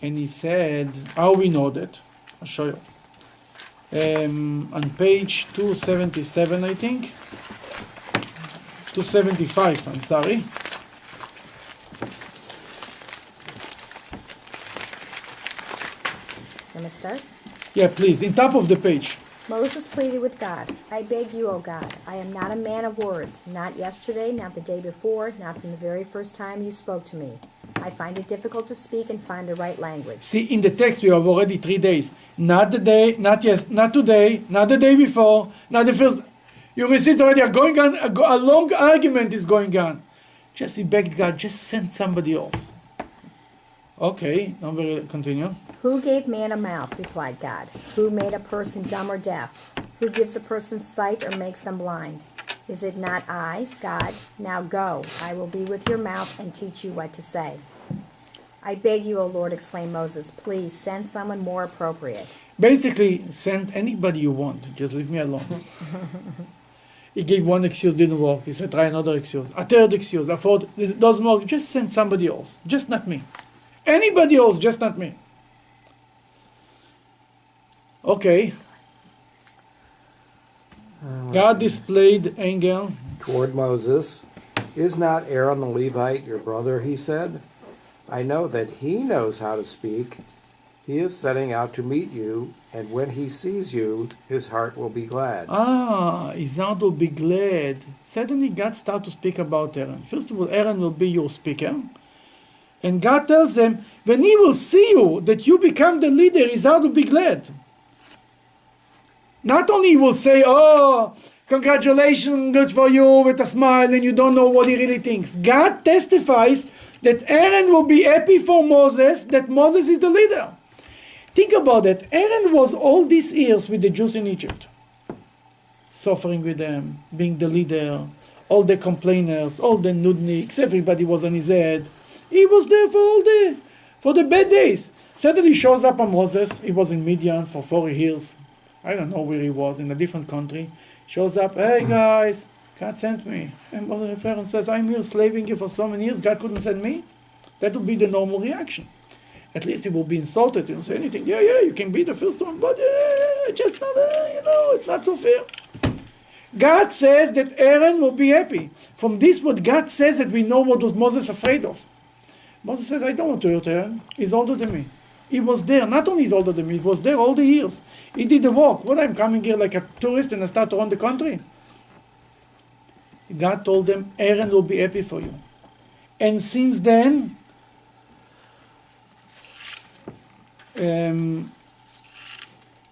And he said, how we know that? I'll show you. On page 277, I think. 275, I'm sorry. Want me to start? Yeah, please, in top of the page. Moses pleaded with God, I beg you, O God, I am not a man of words, not yesterday, not the day before, not from the very first time you spoke to me. I find it difficult to speak and find the right language. See, in the text we have already 3 days. Not the day, not today, not the day before, not the first. You see, it's already going on, a long argument is going on. He begged God, just send somebody else. Okay, now we'll continue. Who gave man a mouth, replied God? Who made a person dumb or deaf? Who gives a person sight or makes them blind? Is it not I, God? Now go, I will be with your mouth and teach you what to say. I beg you, O Lord, exclaimed Moses, please send someone more appropriate. Basically, send anybody you want, just leave me alone. He gave one excuse, didn't work. He said, try another excuse, a third excuse, a fourth, it doesn't work, just send somebody else, just not me. Anybody else, just not me. Okay. God displayed anger toward Moses. Is not Aaron the Levite your brother, he said? I know that he knows how to speak. He is setting out to meet you, and when he sees you, his heart will be glad. His heart will be glad. Suddenly God starts to speak about Aaron. First of all, Aaron will be your speaker. And God tells him, when he will see you, that you become the leader, his heart will be glad. Not only he will say, oh, congratulations, good for you, with a smile, and you don't know what he really thinks. God testifies that Aaron will be happy for Moses, that Moses is the leader. Think about it. Aaron was all these years with the Jews in Egypt, suffering with them, being the leader, all the complainers, all the nudniks, everybody was on his head. He was there for the bad days. Suddenly he shows up on Moses. He was in Midian for 40 years. I don't know where he was, in a different country. Shows up, hey guys, God sent me. And Aaron says, I'm here slaving you for so many years, God couldn't send me? That would be the normal reaction. At least he will be insulted and say anything. Yeah, you can be the first one, but just not, it's not so fair. God says that Aaron will be happy. From this, what God says, that we know what was Moses afraid of. Moses says, I don't want to hurt Aaron. He's older than me. He was there. Not only he's older than me, he was there all the years. He did the work. What, I'm coming here like a tourist and I start to run the country? God told them, Aaron will be happy for you. And since then, and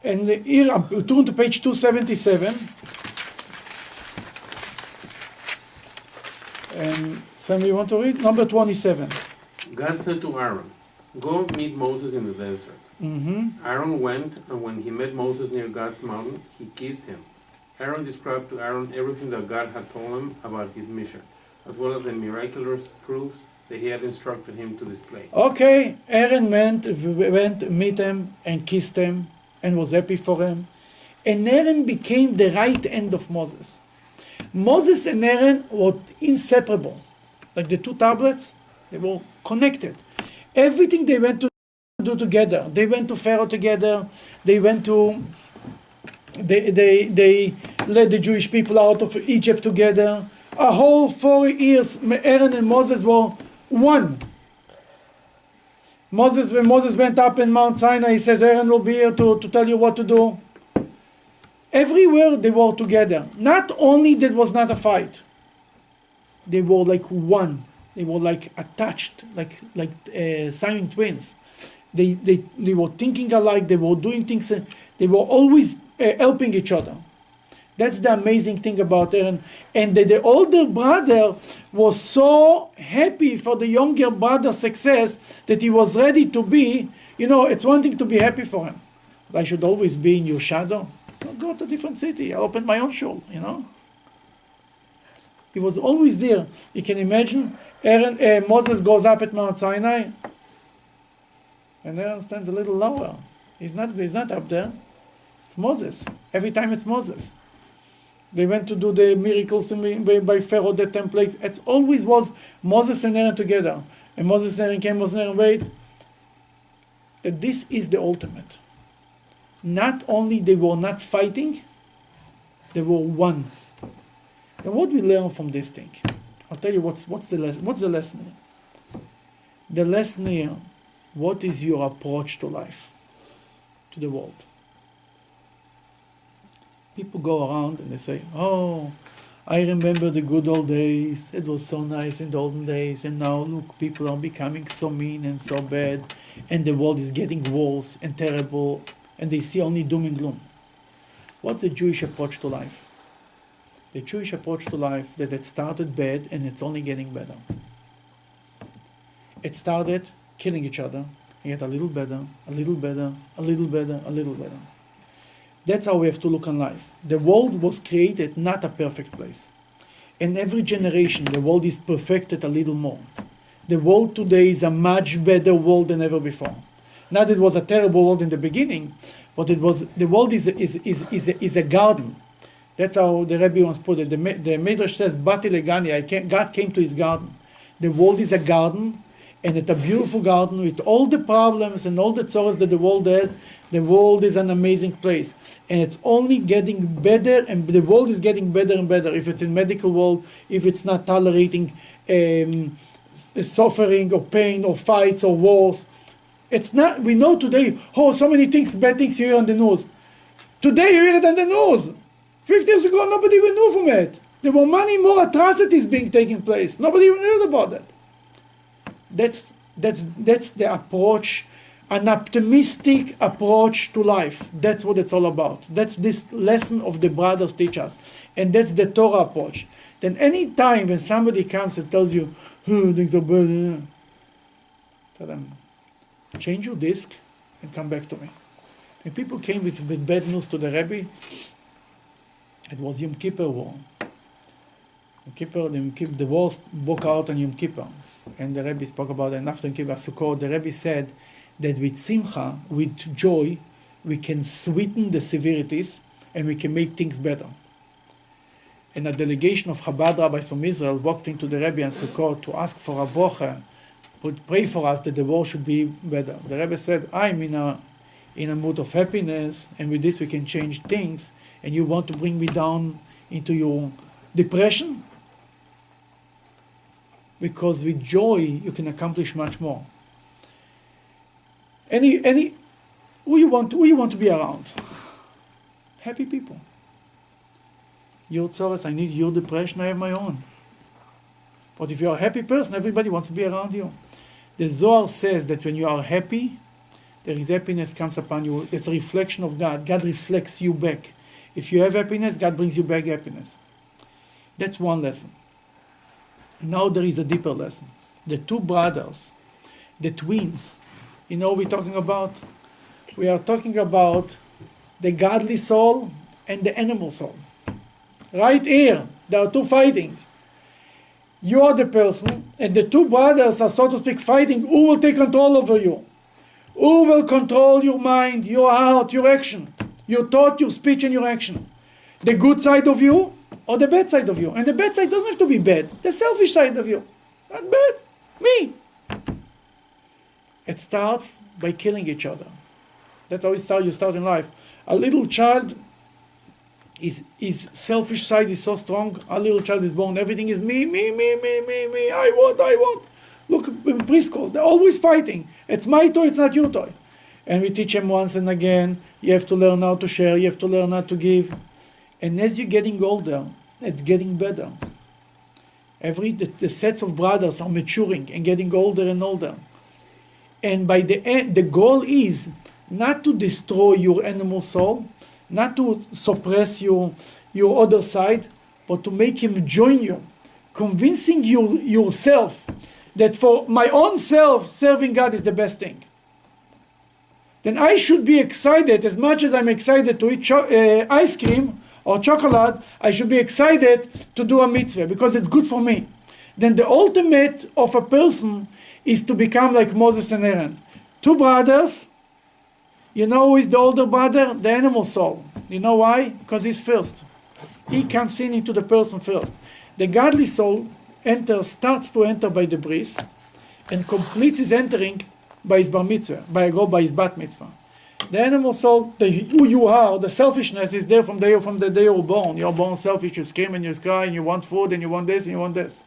here, turn to page 277. Sam, you want to read? Number 27. God said to Aaron, "Go meet Moses in the desert." Mm-hmm. Aaron went, and when he met Moses near God's mountain, he kissed him. Aaron described to Aaron everything that God had told him about his mission, as well as the miraculous truths that he had instructed him to display. Okay, Aaron went meet him and kissed him and was happy for him. And Aaron became the right hand of Moses. Moses and Aaron were inseparable. Like the two tablets, they were connected. Everything they went to do together. They went to Pharaoh together. They led the Jewish people out of Egypt together. A whole 4 years, Aaron and Moses were one. When Moses went up in Mount Sinai, he says, Aaron will be here to tell you what to do. Everywhere they were together. Not only that was not a fight, they were like one. They were like attached, like Siamese twins. They were thinking alike, they were doing things, they were always helping each other. That's the amazing thing about Aaron. And the older brother was so happy for the younger brother's success that he was ready to be, it's one thing to be happy for him. But I should always be in your shadow. I'll go to a different city. I'll open my own shul, He was always there. You can imagine Moses goes up at Mount Sinai, and Aaron stands a little lower. He's not up there. It's Moses. Every time it's Moses. They went to do the miracles by Pharaoh, the 10 plagues. It always was Moses and Aaron together. And Moses and Aaron came, Moses and Aaron wait. That this is the ultimate. Not only they were not fighting, they were one. And what we learn from this thing? I'll tell you what's the lesson. What's the lesson here? The lesson here, what is your approach to life, to the world? People go around and they say, oh, I remember the good old days. It was so nice in the olden days. And now, look, people are becoming so mean and so bad. And the world is getting worse and terrible. And they see only doom and gloom. What's the Jewish approach to life? The Jewish approach to life, that it started bad and it's only getting better. It started killing each other. And get a little better, a little better, a little better, a little better. That's how we have to look on life. The world was created not a perfect place. In every generation, the world is perfected a little more. The world today is a much better world than ever before. Not that it was a terrible world in the beginning, but the world is a garden. That's how the Rebbe once put it. The Midrash says, Bati legani, God came to his garden. The world is a garden, and it's a beautiful garden with all the problems and all the sorrows that the world has. The world is an amazing place. And it's only getting better, and the world is getting better and better. If it's in medical world, if it's not tolerating suffering or pain or fights or wars. It's not, we know today, so many things, bad things you hear on the news. Today you hear it on the news. 50 years ago, nobody even knew from it. There were many more atrocities being taking place. Nobody even heard about that. That's the approach, an optimistic approach to life. That's what it's all about. That's this lesson of the brothers teach us. And that's the Torah approach. Then any time when somebody comes and tells you, things are bad, tell them, change your disc and come back to me. When people came with bad news to the Rebbe, it was Yom Kippur war. The war broke out on Yom Kippur. And the Rebbe spoke about it. And after Yom Kippur Sukkot, the Rebbe said that with simcha, with joy, we can sweeten the severities and we can make things better. And a delegation of Chabad rabbis from Israel walked into the Rebbe and Sukkot to ask for a bracha, would pray for us that the war should be better. The Rebbe said, I'm in a mood of happiness, and with this we can change things, and you want to bring me down into your depression? Because with joy you can accomplish much more. Who you want to be around? Happy people. Your tzoras, I need your depression, I have my own. But if you're a happy person, everybody wants to be around you. The Zohar says that when you are happy, there is happiness comes upon you. It's a reflection of God. God reflects you back. If you have happiness, God brings you back happiness. That's one lesson. Now there is a deeper lesson. The two brothers, the twins, you know we're talking about? We are talking about the godly soul and the animal soul. Right here, there are two fighting. You are the person, and the two brothers are, so to speak, fighting who will take control over you. Who will control your mind, your heart, your action, your thought, your speech, and your action? The good side of you or the bad side of you? And the bad side doesn't have to be bad. The selfish side of you. Not bad. Me. It starts by killing each other. That's how you start in life. A little child, his selfish side is so strong. A little child is born, everything is me, I want. Look, in preschool, they're always fighting. It's my toy, it's not your toy. And we teach them once and again, you have to learn how to share, you have to learn how to give. And as you're getting older, it's getting better. The sets of brothers are maturing and getting older and older. And by the end, the goal is not to destroy your animal soul, not to suppress your other side, but to make him join you, convincing yourself that for my own self, serving God is the best thing. Then I should be excited as much as I'm excited to eat ice cream or chocolate. I should be excited to do a mitzvah because it's good for me. Then the ultimate of a person is to become like Moses and Aaron. Two brothers. You know who is the older brother? The animal soul. You know why? Because he's first. He comes in into the person first. The godly soul starts to enter by the bris and completes his entering by his bar mitzvah, by his bat mitzvah. The animal soul, who you are, the selfishness is there from the day you're born. You're born selfish, you scream and you cry and you want food and you want this and you want this.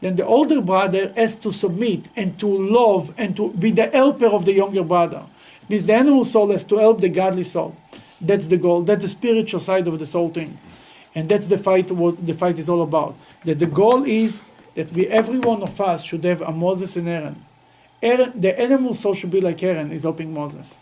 Then the older brother has to submit and to love and to be the helper of the younger brother. It means the animal soul has to help the godly soul. That's the goal. That's the spiritual side of this whole thing. And that's the fight, what the fight is all about. That the goal is that every one of us should have a Moses and Aaron. The animal soul should be like Aaron is helping Moses.